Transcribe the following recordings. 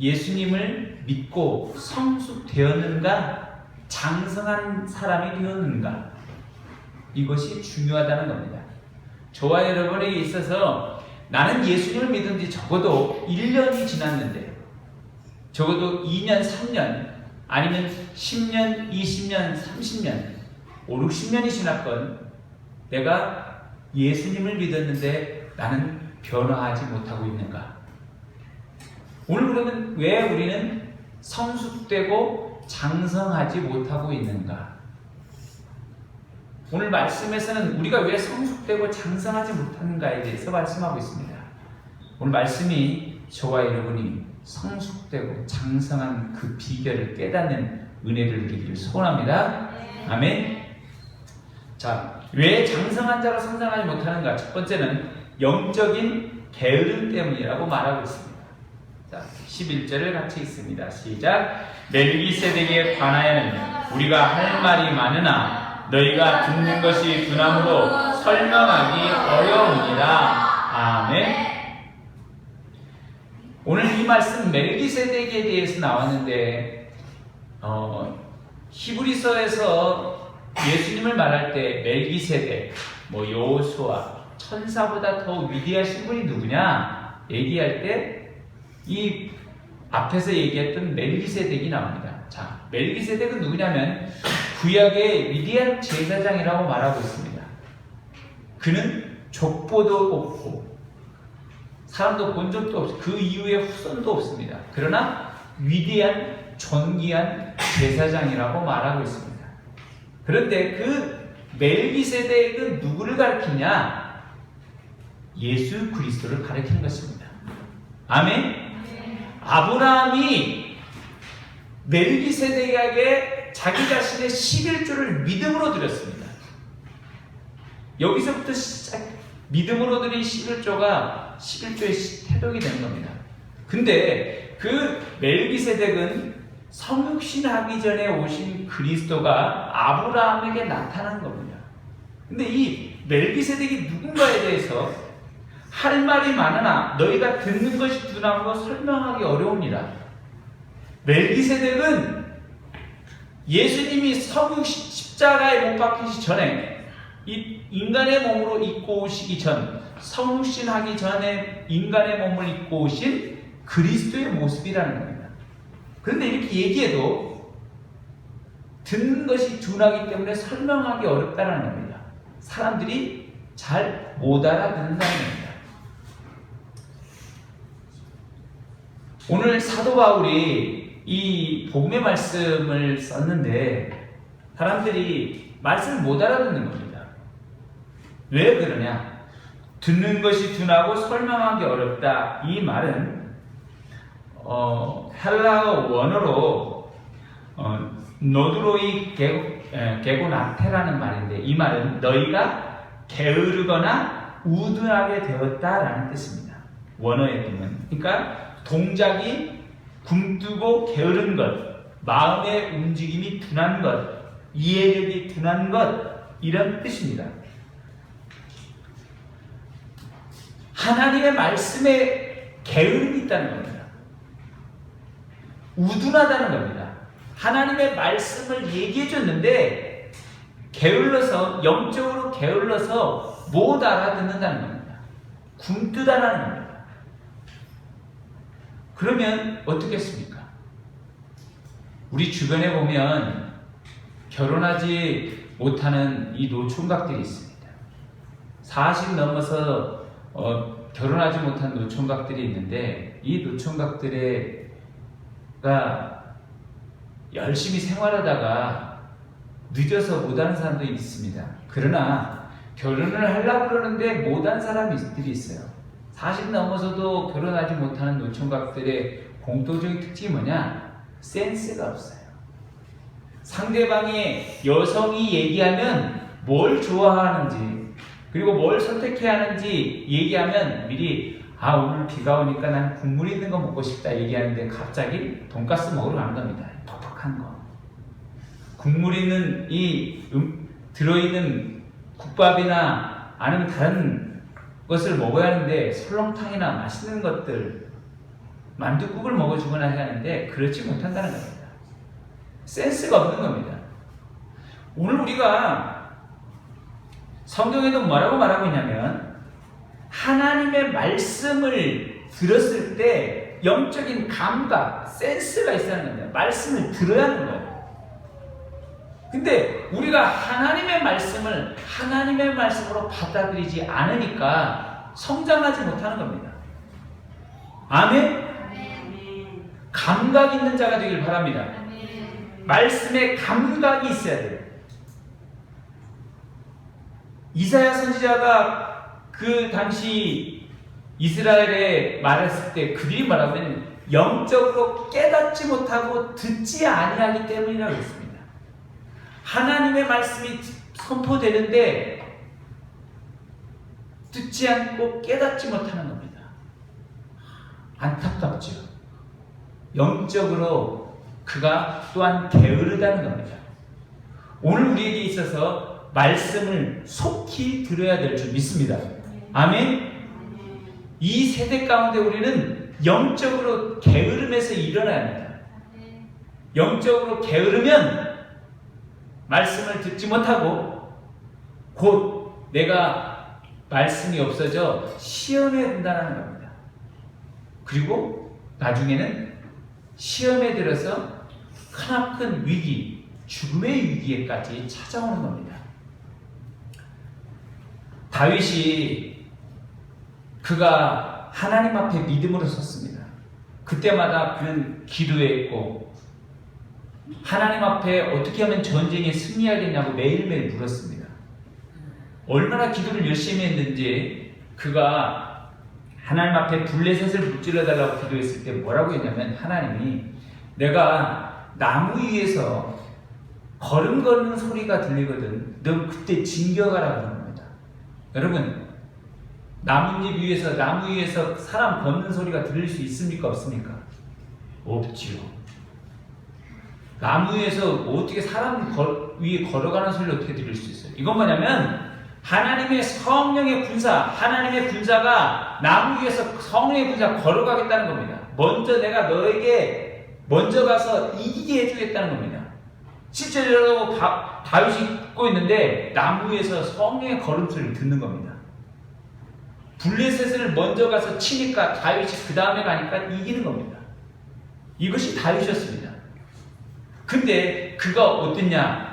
예수님을 믿고 성숙되었는가, 장성한 사람이 되었는가, 이것이 중요하다는 겁니다. 저와 여러분에게 있어서 나는 예수님을 믿은 지 적어도 1년이 지났는데, 적어도 2년, 3년, 아니면 10년, 20년, 30년, 5, 60년이 지났건 내가 예수님을 믿었는데 나는 변화하지 못하고 있는가? 오늘 그러면 왜 우리는 성숙되고 장성하지 못하고 있는가? 오늘 말씀에서는 우리가 왜 성숙되고 장성하지 못하는가에 대해서 말씀하고 있습니다. 오늘 말씀이 저와 여러분이 성숙되고 장성한 그 비결을 깨닫는 은혜를 누리기를 소원합니다. 아멘. 자, 왜 장성한 자로 성장하지 못하는가? 첫 번째는 영적인 게으름 때문이라고 말하고 있습니다. 자, 11절을 같이 읽습니다. 시작. 멜기세덱에 관하여는 우리가 할 말이 많으나 너희가 듣는 것이 둔함으로 설명하기 어려우니라. 아멘. 오늘 이 말씀 멜기세덱에 대해서 나왔는데 히브리서에서 예수님을 말할 때 멜기세덱, 여호수아, 천사보다 더 위대하신 분이 누구냐 얘기할 때 이 앞에서 얘기했던 멜기세덱이 나옵니다. 자, 멜기세덱은 누구냐면 구약의 위대한 제사장이라고 말하고 있습니다. 그는 족보도 없고 사람도 본 적도 없고 그 이후에 후손도 없습니다. 그러나 위대한 존귀한 제사장이라고 말하고 있습니다. 그런데 그 멜기세덱은 누구를 가리키냐? 예수 그리스도를 가리키는 것입니다. 아멘. 아브라함이 멜기세덱에게 자기 자신의 11조를 믿음으로 드렸습니다. 여기서부터 믿음으로 드린 11조가 11조의 태동이 되는 겁니다. 근데 그 멜기세덱은 성육신 하기 전에 오신 그리스도가 아브라함에게 나타난 겁니다. 근데 이 멜기세덱이 누군가에 대해서 할 말이 많으나 너희가 듣는 것이 둔함으로 설명하기 어려우니라. 멜기세덱은 예수님이 성육신 십자가에 못 박히시 전에 이 인간의 몸으로 입고 오시기 전, 성육신하기 전에 인간의 몸을 입고 오신 그리스도의 모습이라는 겁니다. 그런데 이렇게 얘기해도 듣는 것이 둔하기 때문에 설명하기 어렵다는 겁니다. 사람들이 잘 못 알아듣는다는 겁니다. 오늘 사도 바울이 이 복음의 말씀을 썼는데 사람들이 말씀을 못 알아듣는 겁니다. 왜 그러냐? 듣는 것이 둔하고 설명하기 어렵다. 이 말은 헬라어 원어로 노드로이 게고나테라는 말인데 이 말은 너희가 게으르거나 우둔하게 되었다라는 뜻입니다. 원어의 뜻은. 그러니까 동작이 굼뜨고 게으른 것, 마음의 움직임이 둔한 것, 이해력이 둔한 것, 이런 뜻입니다. 하나님의 말씀에 게으름이 있다는 겁니다. 우둔하다는 겁니다. 하나님의 말씀을 얘기해 줬는데 게을러서, 영적으로 게을러서 못 알아듣는다는 겁니다. 굼뜨다라는 겁니다. 그러면 어떻겠습니까? 우리 주변에 보면 결혼하지 못하는 이 노총각들이 있습니다. 40 넘어서 결혼하지 못한 노총각들이 있는데 이 노총각들가 열심히 생활하다가 늦어서 못하는 사람들이 있습니다. 그러나 결혼을 하려고 그러는데 못한 사람들이 있어요. 40 넘어서도 결혼하지 못하는 노총각들의 공통적인 특징이 뭐냐? 센스가 없어요. 상대방의 여성이 얘기하면 뭘 좋아하는지 그리고 뭘 선택해야 하는지 얘기하면 미리 오늘 비가 오니까 난 국물 있는 거 먹고 싶다 얘기하는데 갑자기 돈가스 먹으러 가는 겁니다. 퍽퍽한 거. 국물 있는 들어있는 국밥이나 아니면 다른 것을 먹어야 하는데 설렁탕이나 맛있는 것들 만둣국을 먹어주거나 해야 하는데 그렇지 못한다는 겁니다. 센스가 없는 겁니다. 오늘 우리가 성경에도 뭐라고 말하고 있냐면 하나님의 말씀을 들었을 때 영적인 감각, 센스가 있어야 하는 겁니다. 말씀을 들어야 하는 거예요. 근데 우리가 하나님의 말씀을 하나님의 말씀으로 받아들이지 않으니까 성장하지 못하는 겁니다. 아멘? 감각 있는 자가 되길 바랍니다. 말씀에 감각이 있어야 돼요. 이사야 선지자가 그 당시 이스라엘에 말했을 때 그들이 말하면 영적으로 깨닫지 못하고 듣지 아니하기 때문이라고 했습니다. 하나님의 말씀이 선포되는데 듣지 않고 깨닫지 못하는 겁니다. 안타깝죠. 영적으로 그가 또한 게으르다는 겁니다. 오늘 우리에게 있어서 말씀을 속히 들어야 될 줄 믿습니다. 아멘? 이 세대 가운데 우리는 영적으로 게으름에서 일어나야 합니다. 영적으로 게으르면 말씀을 듣지 못하고 곧 내가 말씀이 없어져 시험에 든다는 겁니다. 그리고 나중에는 시험에 들어서 크나큰 위기, 죽음의 위기에까지 찾아오는 겁니다. 다윗이 그가 하나님 앞에 믿음으로 섰습니다. 그때마다 그는 기도했고 하나님 앞에 어떻게 하면 전쟁에 승리하겠냐고 매일매일 물었습니다. 얼마나 기도를 열심히 했는지 그가 하나님 앞에 블레셋을 무찔러달라고 기도했을 때 뭐라고 했냐면 하나님이 내가 나무 위에서 걸음 걷는 소리가 들리거든 넌 그때 진격하라고 하는 겁니다. 여러분 나무 위에서 사람 걷는 소리가 들릴 수 있습니까? 없습니까? 없지요. 나무 위에서 어떻게 사람 위에 걸어가는 소리를 어떻게 들을 수 있어요? 이건 뭐냐면 하나님의 성령의 군사, 하나님의 군사가 나무 위에서 성령의 군사 걸어가겠다는 겁니다. 먼저 내가 너에게 먼저 가서 이기게 해주겠다는 겁니다. 실제로 다윗이 걷고 있는데 나무 위에서 성령의 걸음소리를 듣는 겁니다. 블레셋을 먼저 가서 치니까 다윗이 그 다음에 가니까 이기는 겁니다. 이것이 다윗이었습니다. 근데 그가 어땠냐?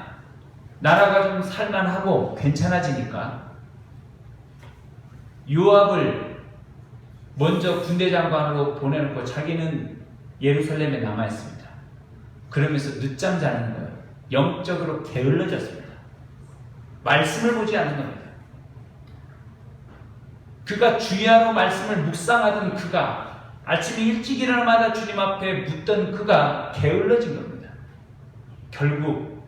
나라가 좀 살만하고 괜찮아지니까 요압을 먼저 군대 장관으로 보내놓고 자기는 예루살렘에 남아있습니다. 그러면서 늦잠 자는 거예요. 영적으로 게을러졌습니다. 말씀을 보지 않는 겁니다. 그가 주야로 말씀을 묵상하던 그가 아침에 일찍 일어나마다 주님 앞에 묻던 그가 게을러진 겁니다. 결국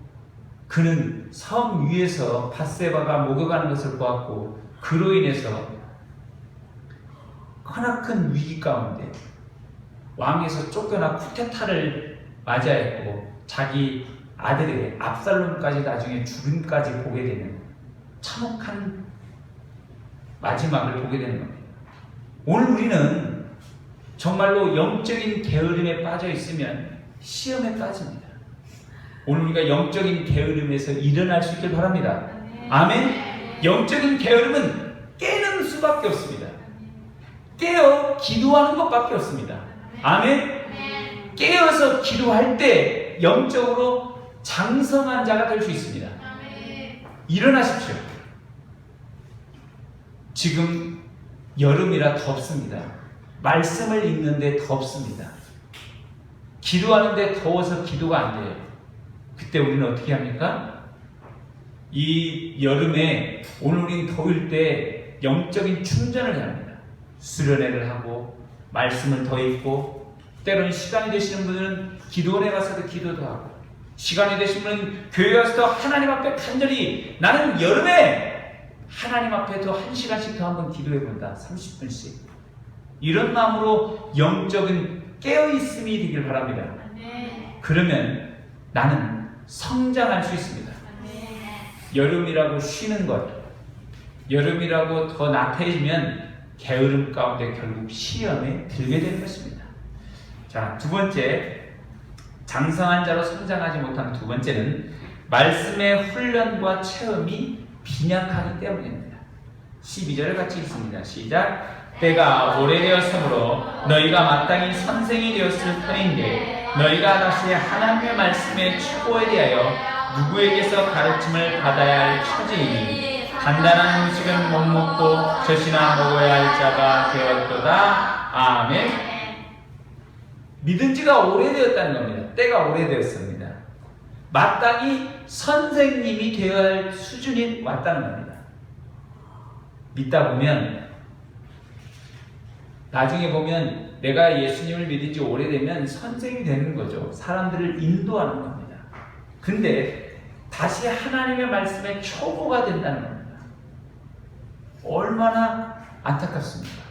그는 섬 위에서 밧세바가 목욕하는 것을 보았고 그로 인해서 크나큰 위기 가운데 왕에서 쫓겨나 쿠데타를 맞이했고 자기 아들의 압살롬까지 나중에 죽음까지 보게 되는 참혹한 마지막을 보게 되는 겁니다. 오늘 우리는 정말로 영적인 게으름에 빠져 있으면 시험에 빠집니다. 오늘 우리가 영적인 게으름에서 일어날 수 있길 바랍니다. 아멘? 영적인 게으름은 깨는 수밖에 없습니다. 깨어 기도하는 것밖에 없습니다. 아멘? 깨어서 기도할 때 영적으로 장성한 자가 될 수 있습니다. 일어나십시오. 지금 여름이라 덥습니다. 말씀을 읽는데 덥습니다. 기도하는데 더워서 기도가 안 돼요. 그때 우리는 어떻게 합니까? 이 여름에 오늘 우리는 더울 때 영적인 충전을 해야 합니다. 수련회를 하고 말씀을 더 읽고 때로는 시간이 되시는 분들은 기도원에 가서도 기도도 하고 시간이 되시는 분은 교회 가서도 하나님 앞에 간절히 나는 여름에 하나님 앞에 더 1시간씩 더 한번 기도해본다. 30분씩 이런 마음으로 영적인 깨어있음이 되길 바랍니다. 그러면 나는 성장할 수 있습니다. 여름이라고 쉬는 것, 여름이라고 더 나태해지면 게으름 가운데 결국 시험에 들게 되는 것입니다. 자, 두 번째, 장성한 자로 성장하지 못한 두 번째는 말씀의 훈련과 체험이 빈약하기 때문입니다. 12절을 같이 읽습니다. 시작. 때가 오래되었으므로 너희가 마땅히 선생이 되었을 터인데 너희가 다시 하나님의 말씀의 추구에 대하여 누구에게서 가르침을 받아야 할 처지이니 단단한 음식은 못 먹고 젖이나 먹어야 할 자가 되었도다. 아멘. 믿은 지가 오래되었다는 겁니다. 때가 오래되었습니다. 마땅히 선생님이 되어야 할 수준이 왔다는 겁니다. 믿다 보면 나중에 보면 내가 예수님을 믿은 지 오래되면 선생이 되는 거죠. 사람들을 인도하는 겁니다. 근데 다시 하나님의 말씀에 초보가 된다는 겁니다. 얼마나 안타깝습니까?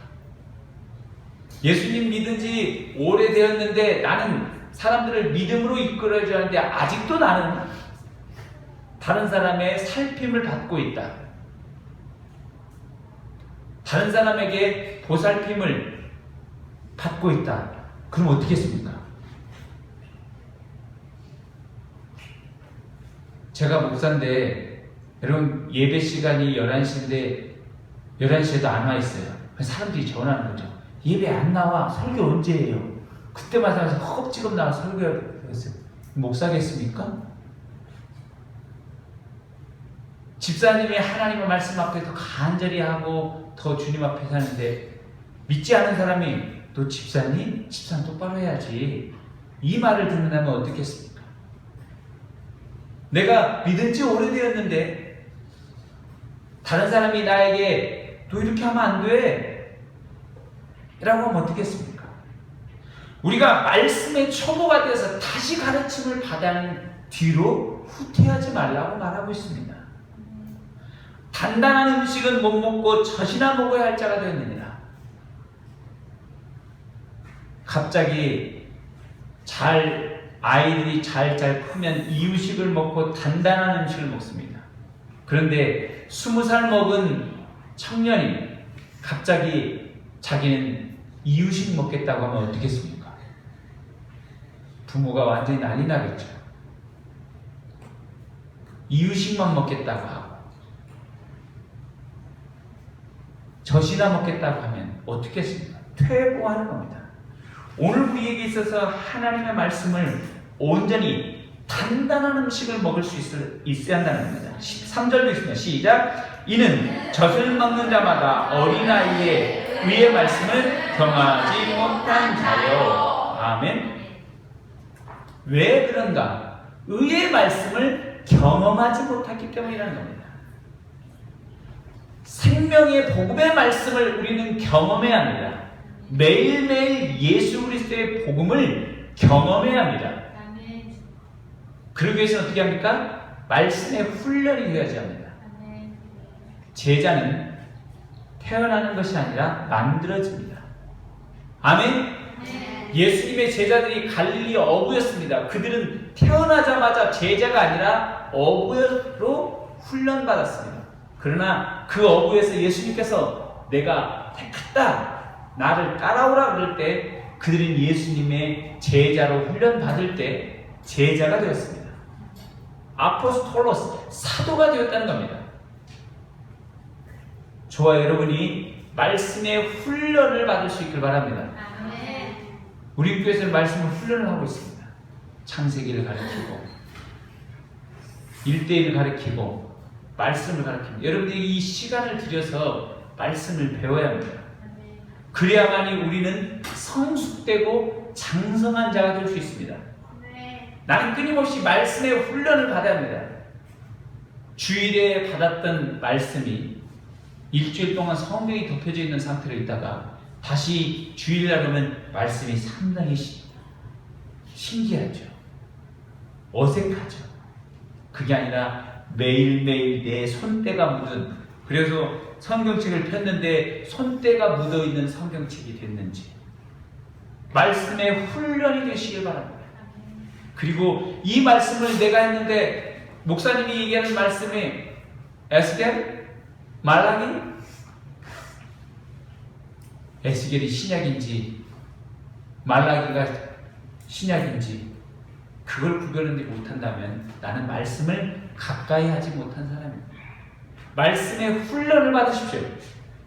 예수님 믿은 지 오래되었는데 나는 사람들을 믿음으로 이끌어줘야 하는데 아직도 나는 다른 사람의 살핌을 받고 있다. 다른 사람에게 보살핌을 받고 있다. 그럼 어떻게 했습니까? 제가 목사인데 여러분 예배 시간이 11시인데 11시에도 안 와 있어요. 사람들이 전화하는 거죠. 예배 안 나와. 설교 언제 해요? 그때마다 허겁지겁 나와 설교했어요. 목사겠습니까? 집사님이 하나님의 말씀 앞에 더 간절히 하고 더 주님 앞에 사는데 믿지 않은 사람이 너 집사님? 집사는 똑바로 해야지. 이 말을 듣는다면 어떻겠습니까? 내가 믿은 지 오래되었는데 다른 사람이 나에게 너 이렇게 하면 안 돼 라고 하면 어떻겠습니까? 우리가 말씀의 초보가 되어서 다시 가르침을 받아는 뒤로 후퇴하지 말라고 말하고 있습니다. 단단한 음식은 못 먹고 젖이나 먹어야 할 자가 되었느니라. 갑자기 아이들이 잘 크면 이유식을 먹고 단단한 음식을 먹습니다. 그런데 20살 먹은 청년이 갑자기 자기는 이유식 먹겠다고 하면 어떻겠습니까? 부모가 완전히 난리 나겠죠. 이유식만 먹겠다고 하고 젖이나 먹겠다고 하면 어떻겠습니까? 퇴보하는 겁니다. 오늘 우리에게 있어서 하나님의 말씀을 온전히 단단한 음식을 먹을 수 있어야 한다는 겁니다. 13절도 있습니다. 시작. 이는 젖을 먹는 자마다 어린아이의 의의 말씀을 경하지 못한 자요. 아멘. 왜 그런가? 의의 말씀을 경험하지 못했기 때문이라는 겁니다. 생명의 복음의 말씀을 우리는 경험해야 합니다. 매일매일 예수 그리스도의 복음을 경험해야 합니다. 그러기 위해서는 어떻게 합니까? 말씀의 훈련이 되어야 합니다. 제자는 태어나는 것이 아니라 만들어집니다. 아멘? 예수님의 제자들이 갈릴리 어부였습니다. 그들은 태어나자마자 제자가 아니라 어부로 훈련받았습니다. 그러나 그 어부에서 예수님께서 내가 택했다, 나를 따라오라 그럴 때 그들은 예수님의 제자로 훈련받을 때 제자가 되었습니다. 아포스톨로스, 사도가 되었다는 겁니다. 저와 여러분이 말씀의 훈련을 받을 수 있길 바랍니다. 우리 교회에서는 말씀을 훈련을 하고 있습니다. 창세기를 가르치고 1대1을 가르치고 말씀을 가르칩니다. 여러분들이 이 시간을 들여서 말씀을 배워야 합니다. 그래야만이 우리는 성숙되고 장성한 자가 될 수 있습니다. 나는 끊임없이 말씀의 훈련을 받아야 합니다. 주일에 받았던 말씀이 일주일 동안 성경이 덮여져 있는 상태로 있다가 다시 주일날 오면 말씀이 상당히 신기하죠. 어색하죠. 그게 아니라 매일매일 내 손때가 묻은, 그래서 성경책을 폈는데 손때가 묻어있는 성경책이 됐는지 말씀의 훈련이 되시길 바랍니다. 그리고 이 말씀을 내가 했는데 목사님이 얘기하는 말씀이 에스겔? 말라기? 에스겔이 신약인지 말라기가 신약인지 그걸 구별하지 못한다면 나는 말씀을 가까이 하지 못한 사람입니다. 말씀의 훈련을 받으십시오.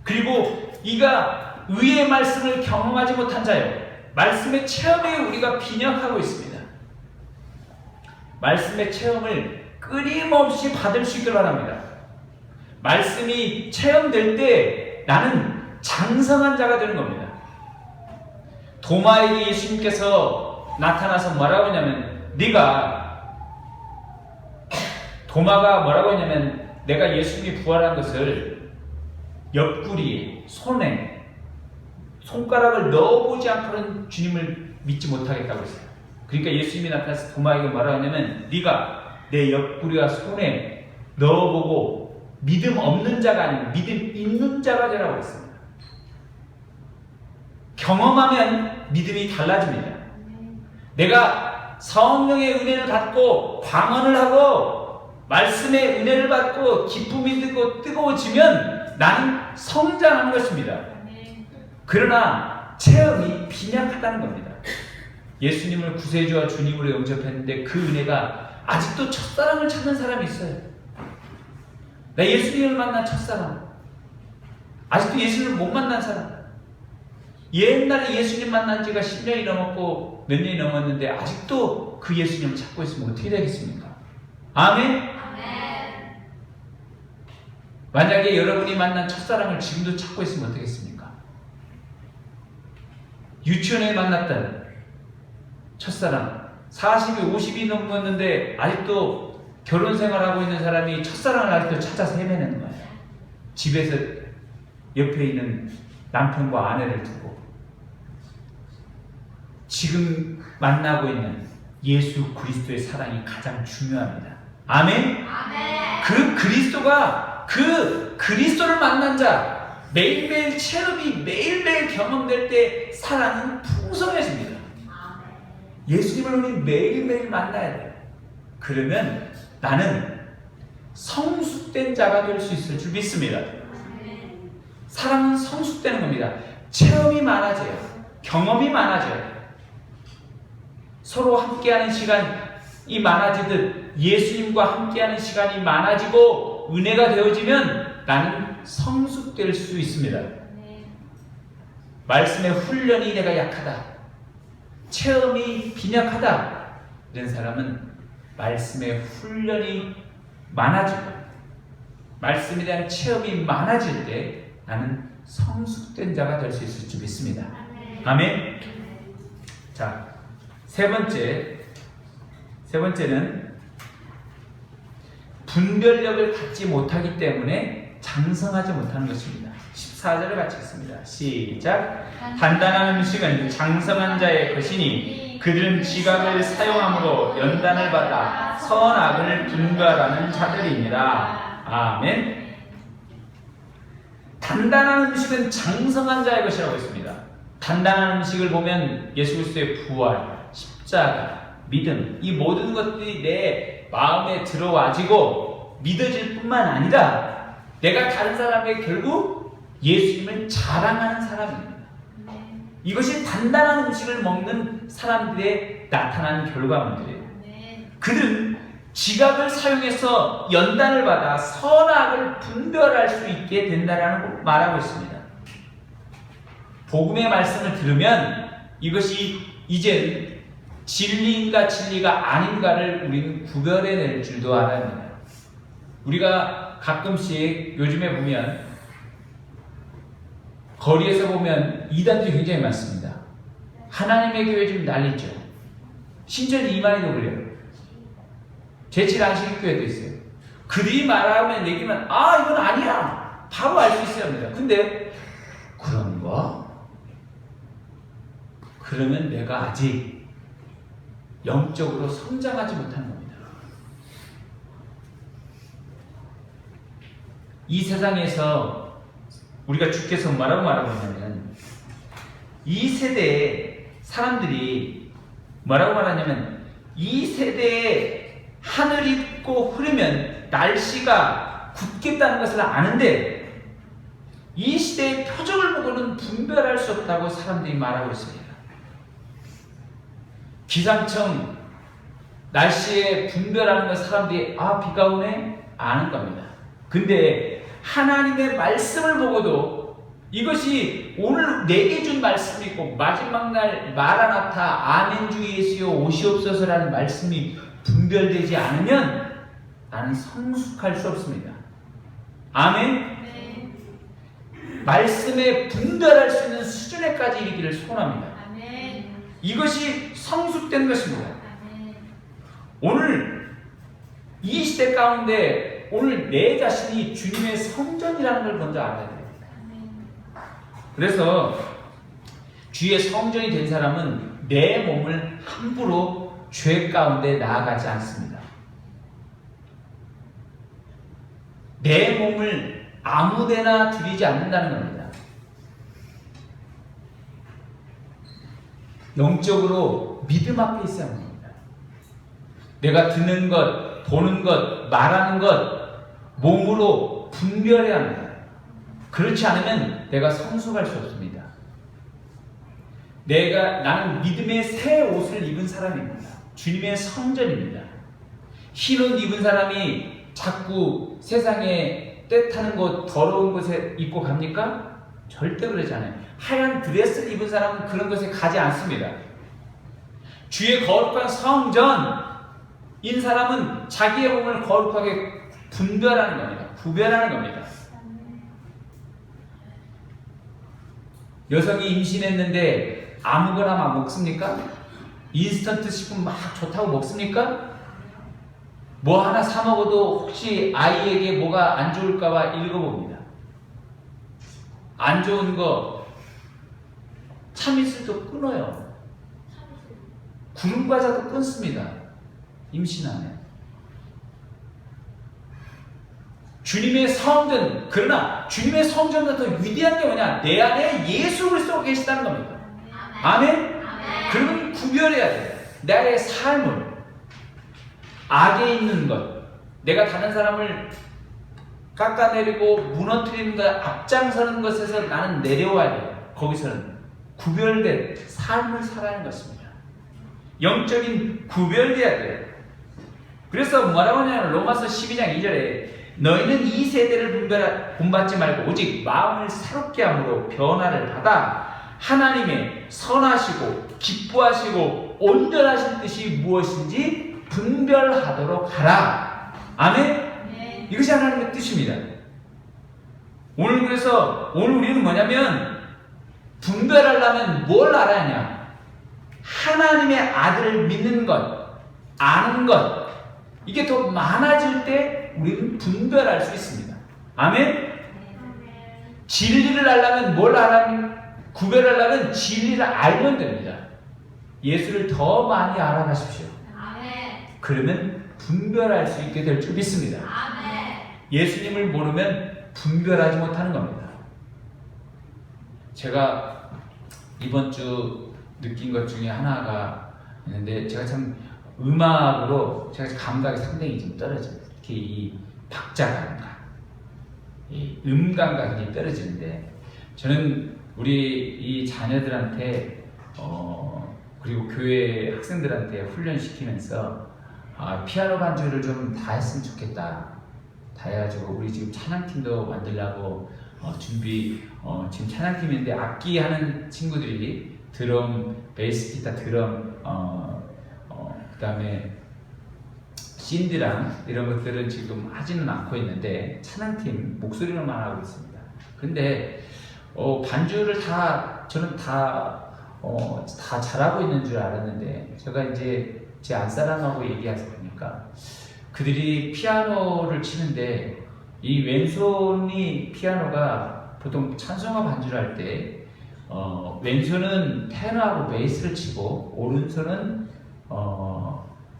그리고 이가 의의 말씀을 경험하지 못한 자요, 말씀의 체험에 우리가 빈약하고 있습니다. 말씀의 체험을 끊임없이 받을 수 있길 바랍니다. 말씀이 체험될 때 나는 장성한 자가 되는 겁니다. 도마에게 예수님께서 나타나서 뭐라고 했냐면, 도마가 뭐라고 했냐면, 내가 예수님이 부활한 것을 옆구리에, 손에 손가락을 넣어보지 않고는 주님을 믿지 못하겠다고 했어요. 그러니까 예수님이 나타나서 도마에게 뭐라고 했냐면, 네가 내 옆구리와 손에 넣어보고 믿음 없는 자가 아니고 믿음 있는 자가 되라고 했습니다. 경험하면 믿음이 달라집니다. 내가 성령의 은혜를 받고 방언을 하고 말씀의 은혜를 받고 기쁨이 들고 뜨거워지면 나는 성장하는 것입니다. 그러나 체험이 빈약하다는 겁니다. 예수님을 구세주와 주님으로 영접했는데 그 은혜가 아직도 첫사랑을 찾는 사람이 있어요. 나 예수님을 만난 첫사랑, 아직도 예수님을 못 만난 사람, 옛날에 예수님 만난 지가 10년이 넘었고 몇 년이 넘었는데 아직도 그 예수님을 찾고 있으면 어떻게 되겠습니까? 아멘? 만약에 여러분이 만난 첫사랑을 지금도 찾고 있으면 어떻겠습니까? 유치원에 만났던 첫사랑, 40이 50이 넘었는데 아직도 결혼 생활하고 있는 사람이 첫사랑을 아직도 찾아서 헤매는 거예요. 집에서 옆에 있는 남편과 아내를 두고. 지금 만나고 있는 예수 그리스도의 사랑이 가장 중요합니다. 아멘? 그 그리스도를 만난 자, 매일매일 체험이 매일매일 경험될 때 사랑은 풍성해집니다. 예수님을 우리 매일매일 만나야 돼요. 그러면 나는 성숙된 자가 될 수 있을 줄 믿습니다. 사랑은 성숙되는 겁니다. 체험이 많아져요. 경험이 많아져요. 서로 함께하는 시간이 많아지듯 예수님과 함께하는 시간이 많아지고 은혜가 되어지면 나는 성숙될 수 있습니다. 말씀의 훈련이 내가 약하다, 체험이 빈약하다, 이런 사람은 말씀의 훈련이 많아지고 말씀에 대한 체험이 많아질 때 나는 성숙된 자가 될 수 있을 줄 믿습니다. 아멘. 자, 세 번째는 분별력을 갖지 못하기 때문에 장성하지 못하는 것입니다. 14절을 같이 읽습니다. 시작. 단단한 음식은 장성한 자의 것이니 그들은 지각을 사용함으로 연단을 받아 선악을 분별하는 자들입니다. 아멘. 단단한 음식은 장성한 자의 것이라고 했습니다. 단단한 음식을 보면 예수 그리스도의 부활, 십자가, 믿음, 이 모든 것들이 내 마음에 들어와지고 믿어질 뿐만 아니라 내가 다른 사람에게 결국 예수님을 자랑하는 사람입니다. 이것이 단단한 음식을 먹는 사람들의 나타나는 결과물들이에요. 그들은 지각을 사용해서 연단을 받아 선악을 분별할 수 있게 된다라는 말하고 있습니다. 복음의 말씀을 들으면 이것이 이제 진리인가 진리가 아닌가를 우리는 구별해낼 줄도 알아야 합니다. 우리가 가끔씩 요즘에 보면 거리에서 보면 이단들이 굉장히 많습니다. 하나님의 교회 좀 난리죠. 신천지 이만희도 그래요. 제칠 안식교회도 있어요. 그들이 말하면 얘기면 이건 아니야 바로 알 수 있어야 합니다. 근데 그런가? 그러면 내가 아직 영적으로 성장하지 못하는 겁니다. 이 세상에서 우리가 주께서 뭐라고 하냐면 이 세대의 사람들이 뭐라고 말하냐면 이 세대에 하늘이 고 흐르면 날씨가 굳겠다는 것을 아는데 이 시대의 표적을 보고는 분별할 수 없다고 사람들이 말하고 있습니다. 기상청 날씨에 분별하는 거 사람들이 비가 오네 아는 겁니다. 근데 하나님의 말씀을 보고도 이것이 오늘 내게 준 말씀이 있고 마지막 날 마라나타 아멘 주 예수여 오시옵소서라는 말씀이 분별되지 않으면 나는 성숙할 수 없습니다. 아멘. 말씀에 분별할 수 있는 수준에까지 이르기를 소원합니다. 아멘. 이것이 성숙된 것입니다. 아멘. 오늘 이 시대 가운데 오늘 내 자신이 주님의 성전이라는 걸 먼저 알아야 됩니다. 아멘. 그래서 주의 성전이 된 사람은 내 몸을 함부로 죄 가운데 나아가지 않습니다. 내 몸을 아무데나 드리지 않는다는 겁니다. 영적으로 믿음 앞에 있어야 합니다. 내가 듣는 것, 보는 것, 말하는 것 몸으로 분별해야 합니다. 그렇지 않으면 내가 성숙할 수 없습니다. 나는 믿음의 새 옷을 입은 사람입니다. 주님의 성전입니다. 흰 옷 입은 사람이 자꾸 세상에 때 타는 곳, 더러운 곳에 입고 갑니까? 절대 그러지 않아요. 하얀 드레스를 입은 사람은 그런 곳에 가지 않습니다. 주의 거룩한 성전인 사람은 자기의 몸을 거룩하게 분별하는 겁니다. 구별하는 겁니다. 여성이 임신했는데 아무거나 막 먹습니까? 인스턴트 식품 막 좋다고 먹습니까? 뭐 하나 사 먹어도 혹시 아이에게 뭐가 안 좋을까봐 읽어봅니다. 안 좋은 거 참이슬도 끊어요. 구름과자도 끊습니다. 임신하면. 주님의 성전, 그러나 주님의 성전보다 더 위대한 게 뭐냐? 내 안에 예수 그리스도가 계시다는 겁니다. 아멘? 그러면 구별해야 돼요. 나의 삶을. 악에 있는 것, 내가 다른 사람을 깎아내리고 무너뜨리는 것, 앞장서는 것에서 나는 내려와야 돼요. 거기서는 구별된 삶을 살아야 하는 것입니다. 영적인 구별돼야 돼요. 그래서 뭐라고 하냐면 로마서 12장 2절에 너희는 이 세대를 본받지 말고 오직 마음을 새롭게 함으로 변화를 받아 하나님의 선하시고 기뻐하시고 온전하신 뜻이 무엇인지 분별하도록 하라. 아멘? 네. 이것이 하나님의 뜻입니다. 그래서 오늘 우리는 뭐냐면 분별하려면 뭘 알아야 하냐? 하나님의 아들을 믿는 것, 아는 것, 이게 더 많아질 때 우리는 분별할 수 있습니다. 아멘? 네. 진리를 알려면 뭘 알아야 구별하려면 진리를 알면 됩니다. 예수를 더 많이 알아가십시오. 그러면 분별할 수 있게 될 줄 믿습니다. 아멘. 예수님을 모르면 분별하지 못하는 겁니다. 제가 이번 주 느낀 것 중에 하나가 있는데 제가 참 음악으로 제가 감각이 상당히 좀 떨어져요. 특히 이 박자 감각, 이 감각이 떨어지는데 저는 우리 이 자녀들한테 그리고 교회 학생들한테 훈련시키면서 피아노 반주를 좀 다 했으면 좋겠다. 다 해가지고 우리 지금 찬양팀도 만들려고 지금 찬양팀인데 악기 하는 친구들이 드럼, 베이스 기타, 드럼, 그 다음에 신디랑 이런 것들은 지금 하지는 않고 있는데 찬양팀 목소리로만 하고 있습니다. 근데 반주를 저는 다 잘하고 있는 줄 알았는데 제가 이제 제 안사람하고 얘기해서 보니까 그들이 피아노를 치는데 이 왼손이 피아노가 보통 찬송가 반주를 할 때 왼손은 테너하고 베이스를 치고 오른손은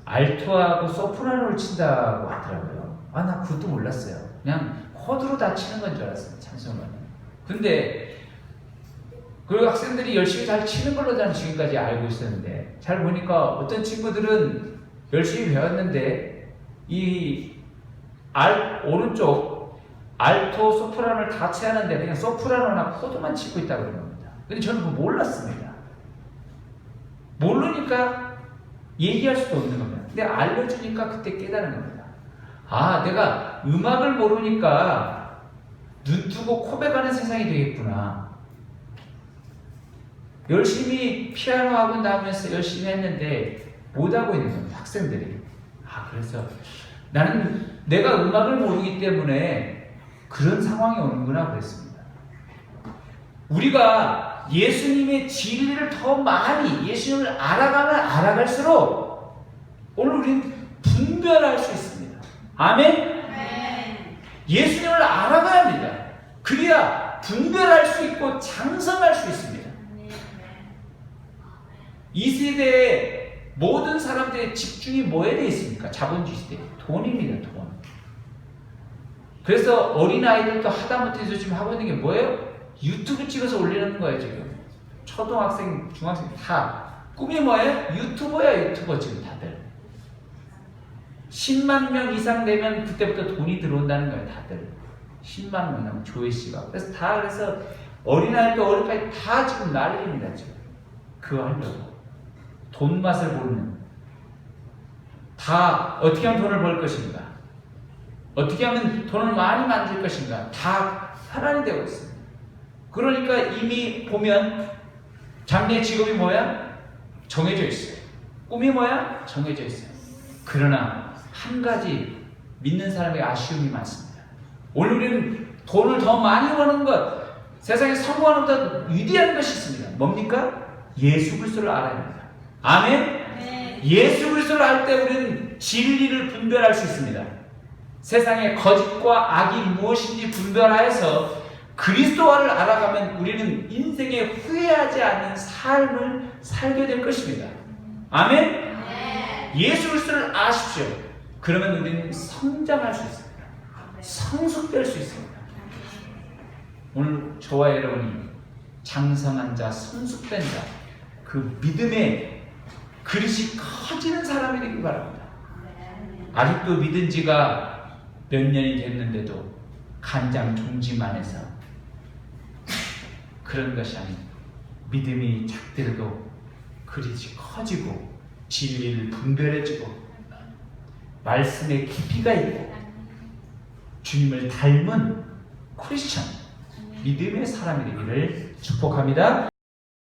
알토하고 소프라노를 친다고 하더라고요. 나 그것도 몰랐어요. 그냥 코드로 다 치는 건 줄 알았어요. 찬송가는. 근데 그 학생들이 열심히 잘 치는 걸로 저는 지금까지 알고 있었는데 잘 보니까 어떤 친구들은 열심히 배웠는데 오른쪽 알토, 소프라노를 다 치는데 그냥 소프라노나 코드만 치고 있다고 그런 겁니다. 근데 저는 그거 몰랐습니다. 모르니까 얘기할 수도 없는 겁니다. 근데 알려주니까 그때 깨달은 겁니다. 아, 내가 음악을 모르니까 눈 뜨고 코백하는 세상이 되겠구나. 열심히 피아노 학원 다니면서 열심히 했는데 못하고 있는 겁니다. 학생들이. 아, 그래서 나는 내가 음악을 모르기 때문에 그런 상황이 오는구나 그랬습니다. 우리가 예수님의 진리를 더 많이 예수님을 알아가면 알아갈수록 오늘 우리는 분별할 수 있습니다. 아멘? 예수님을 알아가야 합니다. 그래야 분별할 수 있고 장성할 수 있습니다. 이 세대의 모든 사람들의 집중이 뭐에 대해 있습니까? 자본주의 시대. 돈입니다. 돈. 그래서 어린아이들도 하다못해 지금 하고 있는 게 뭐예요? 유튜브 찍어서 올리는 거예요. 지금 초등학생, 중학생 다 꿈이 뭐예요? 유튜버야. 유튜버 지금 다들 10만 명 이상 되면 그때부터 돈이 들어온다는 거예요. 다들 10만 명 조회수가. 그래서 어린아이도 어른까지 다 지금 난리입니다. 지금 그거 하려고 돈 맛을 보는, 다 어떻게 하면 돈을 벌 것인가, 어떻게 하면 돈을 많이 만들 것인가, 다 하나님 되고 있습니다. 그러니까 이미 보면 장래 직업이 뭐야? 정해져 있어요. 꿈이 뭐야? 정해져 있어요. 그러나 한 가지 믿는 사람의 아쉬움이 많습니다. 오늘 우리는 돈을 더 많이 버는 것, 세상에 성공하는 것보다 위대한 것이 있습니다. 뭡니까? 예수 그리스도를 알아야 합니다. 아멘? 예수 그리스도를 알 때 우리는 진리를 분별할 수 있습니다. 세상의 거짓과 악이 무엇인지 분별하여서 그리스도와를 알아가면 우리는 인생에 후회하지 않는 삶을 살게 될 것입니다. 아멘? 예수 그리스도를 아십시오. 그러면 우리는 성장할 수 있습니다. 성숙될 수 있습니다. 오늘 저와 여러분이 장성한 자, 성숙된 자, 그 믿음의 그릇이 커지는 사람이 되길 바랍니다. 아직도 믿은 지가 몇 년이 됐는데도 간장 종지만 해서 그런 것이 아닌 믿음이 작더라도 그릇이 커지고 진리를 분별해주고 말씀에 깊이가 있고 주님을 닮은 크리스천, 믿음의 사람이 되기를 축복합니다.